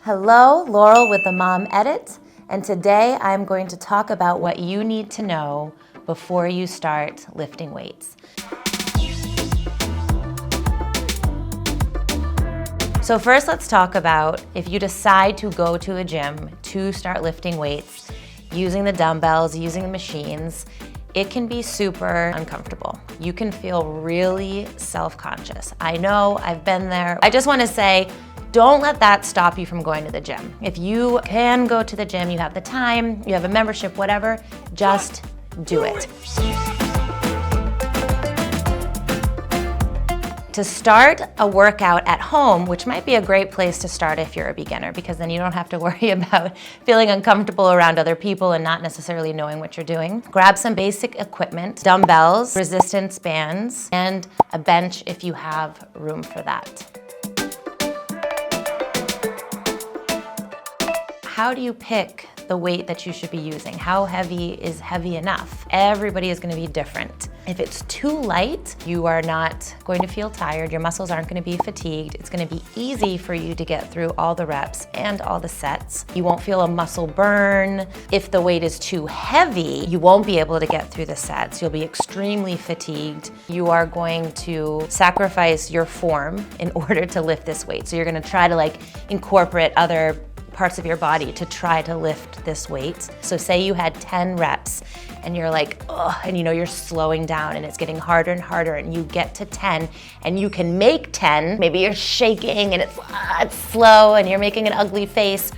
Hello, Laurel with the Mom Edit, and today I'm going to talk about what you need to know before you start lifting weights. So first, let's talk about if you decide to go to a gym to start lifting weights, using the dumbbells, using the machines, it can be super uncomfortable. You can feel really self-conscious. I know, I've been there. I just want to say, don't let that stop you from going to the gym. If you can go to the gym, you have the time, you have a membership, whatever, just do it. To start a workout at home, which might be a great place to start if you're a beginner, because then you don't have to worry about feeling uncomfortable around other people and not necessarily knowing what you're doing. Grab some basic equipment, dumbbells, resistance bands, and a bench if you have room for that. How do you pick the weight that you should be using? How heavy is heavy enough? Everybody is going to be different. If it's too light, you are not going to feel tired. Your muscles aren't going to be fatigued. It's going to be easy for you to get through all the reps and all the sets. You won't feel a muscle burn. If the weight is too heavy, you won't be able to get through the sets. You'll be extremely fatigued. You are going to sacrifice your form in order to lift this weight. So you're going to try to incorporate other parts of your body to try to lift this weight. So say you had 10 reps and you're like, oh, and you're slowing down and it's getting harder and harder, and you get to 10 and you can make 10, maybe you're shaking and it's slow and you're making an ugly face,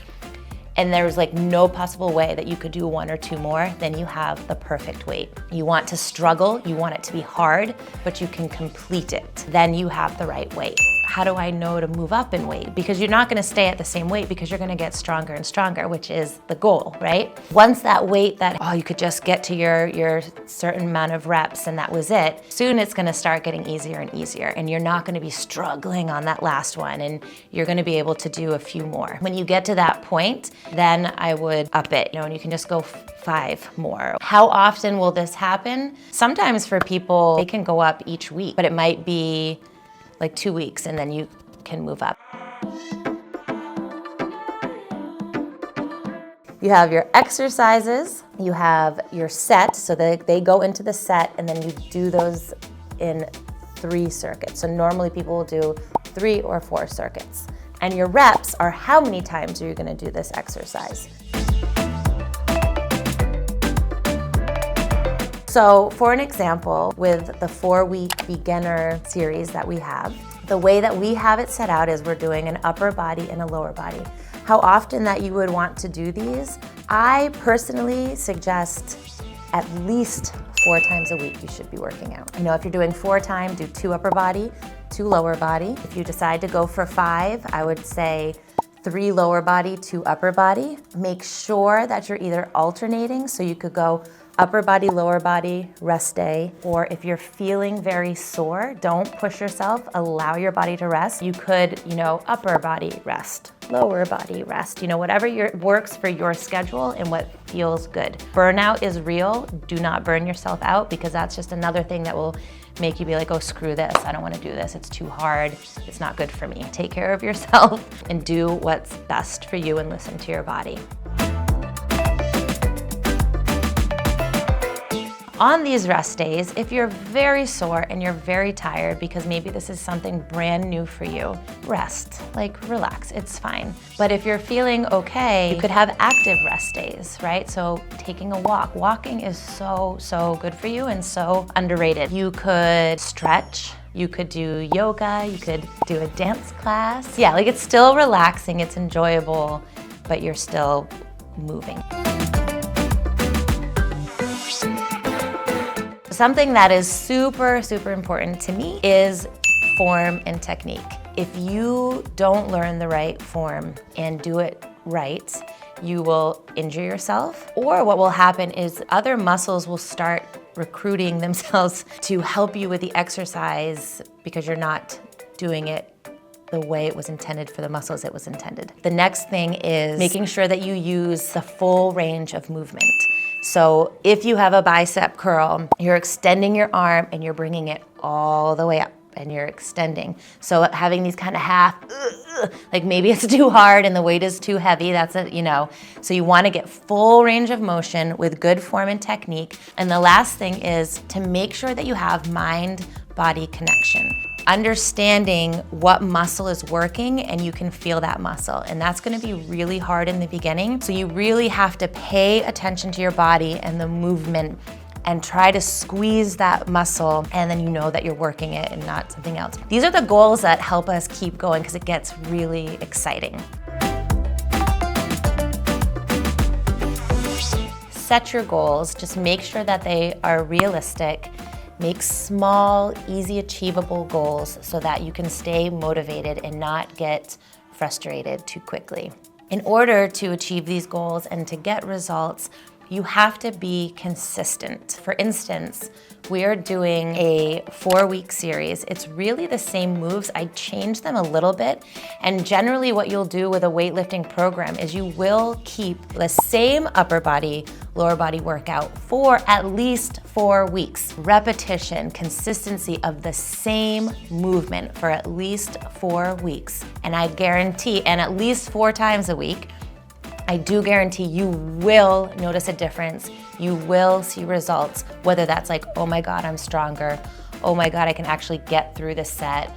and there's no possible way that you could do 1 or 2 more, then you have the perfect weight. You want to struggle, you want it to be hard, but you can complete it. Then you have the right weight. How do I know to move up in weight? Because you're not gonna stay at the same weight, because you're gonna get stronger and stronger, which is the goal, right? Once that weight you could just get to your certain amount of reps and that was it, soon it's gonna start getting easier and easier, and you're not gonna be struggling on that last one, and you're gonna be able to do a few more. When you get to that point, then I would up it, and you can just go 5 more. How often will this happen? Sometimes for people, they can go up each week, but it might be 2 weeks, and then you can move up. You have your exercises, you have your set, so they go into the set, and then you do those in 3 circuits. So normally people will do 3 or 4 circuits. And your reps are how many times are you gonna do this exercise. So for an example, with the 4-week beginner series that we have, the way that we have it set out is we're doing an upper body and a lower body. How often that you would want to do these, I personally suggest at least 4 times a week you should be working out. If you're doing 4 times, do 2 upper body, 2 lower body. If you decide to go for 5, I would say 3 lower body, 2 upper body. Make sure that you're either alternating, so you could go upper body, lower body, rest day, or if you're feeling very sore, don't push yourself, allow your body to rest. You could, upper body rest, lower body rest, whatever works for your schedule and what feels good. Burnout is real. Do not burn yourself out, because that's just another thing that will make you be like, oh, screw this, I don't want to do this, it's too hard, it's not good for me. Take care of yourself and do what's best for you and listen to your body. On these rest days, if you're very sore and you're very tired, because maybe this is something brand new for you, rest, relax, it's fine. But if you're feeling okay, you could have active rest days, right? So taking a walk. Walking is so good for you and so underrated. You could stretch, you could do yoga, you could do a dance class. Yeah, it's still relaxing, it's enjoyable, but you're still moving. Something that is super important to me is form and technique. If you don't learn the right form and do it right, you will injure yourself, or what will happen is other muscles will start recruiting themselves to help you with the exercise because you're not doing it the way it was intended for the muscles it was intended. The next thing is making sure that you use the full range of movement. So if you have a bicep curl, you're extending your arm and you're bringing it all the way up. and you're extending. So having these kind of half, like maybe it's too hard and the weight is too heavy, that's a, you know. So you wanna get full range of motion with good form and technique. And the last thing is to make sure that you have mind-body connection. Understanding what muscle is working and you can feel that muscle. And that's gonna be really hard in the beginning. So you really have to pay attention to your body and the movement and try to squeeze that muscle, and then you know that you're working it and not something else. These are the goals that help us keep going because it gets really exciting. Set your goals, just make sure that they are realistic. Make small, easy, achievable goals so that you can stay motivated and not get frustrated too quickly. In order to achieve these goals and to get results, you have to be consistent. For instance, we are doing a 4-week series. It's really the same moves. I changed them a little bit. And generally what you'll do with a weightlifting program is you will keep the same upper body, lower body workout for at least 4 weeks. Repetition, consistency of the same movement for at least 4 weeks. And I guarantee, and at least 4 times a week, I do guarantee you will notice a difference. You will see results, whether that's like, oh my God, I'm stronger. Oh my God, I can actually get through this set.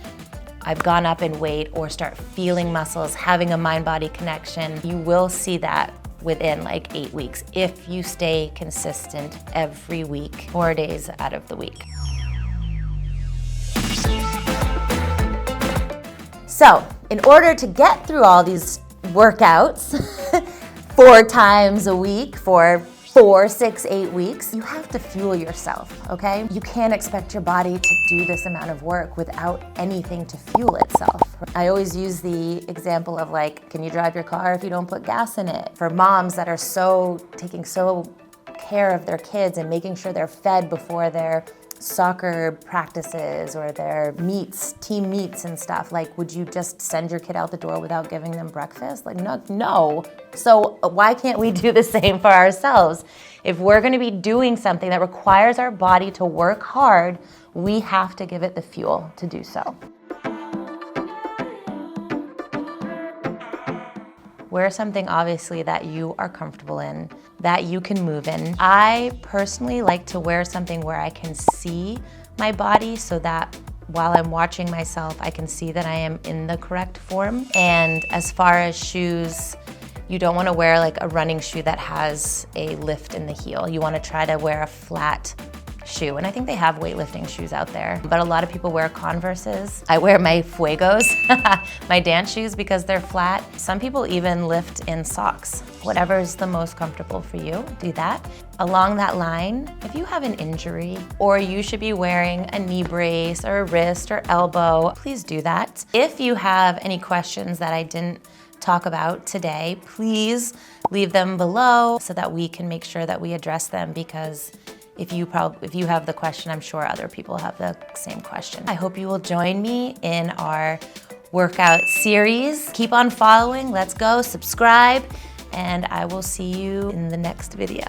I've gone up in weight, or start feeling muscles, having a mind-body connection. You will see that within like 8 weeks if you stay consistent every week, 4 days out of the week. So, in order to get through all these workouts 4 times a week for 4, 6, 8 weeks, you have to fuel yourself, okay? You can't expect your body to do this amount of work without anything to fuel itself. I always use the example of like, can you drive your car if you don't put gas in it? For moms that are taking so care of their kids and making sure they're fed before their soccer practices or their meets, team meets and stuff, like, would you just send your kid out the door without giving them breakfast? Like, no. So why can't we do the same for ourselves? If we're gonna be doing something that requires our body to work hard, we have to give it the fuel to do so. Wear something obviously that you are comfortable in, that you can move in. I personally like to wear something where I can see my body so that while I'm watching myself, I can see that I am in the correct form. And as far as shoes, you don't want to wear like a running shoe that has a lift in the heel. You want to try to wear a flat shoe, and I think they have weightlifting shoes out there, but a lot of people wear Converses. I wear my Fuegos, my dance shoes, because they're flat. Some people even lift in socks. Whatever is the most comfortable for you, do that. Along that line, if you have an injury or you should be wearing a knee brace or a wrist or elbow, please do that. If you have any questions that I didn't talk about today, please leave them below so that we can make sure that we address them, because if you have the question, I'm sure other people have the same question. I hope you will join me in our workout series. Keep on following, let's go, subscribe, and I will see you in the next video.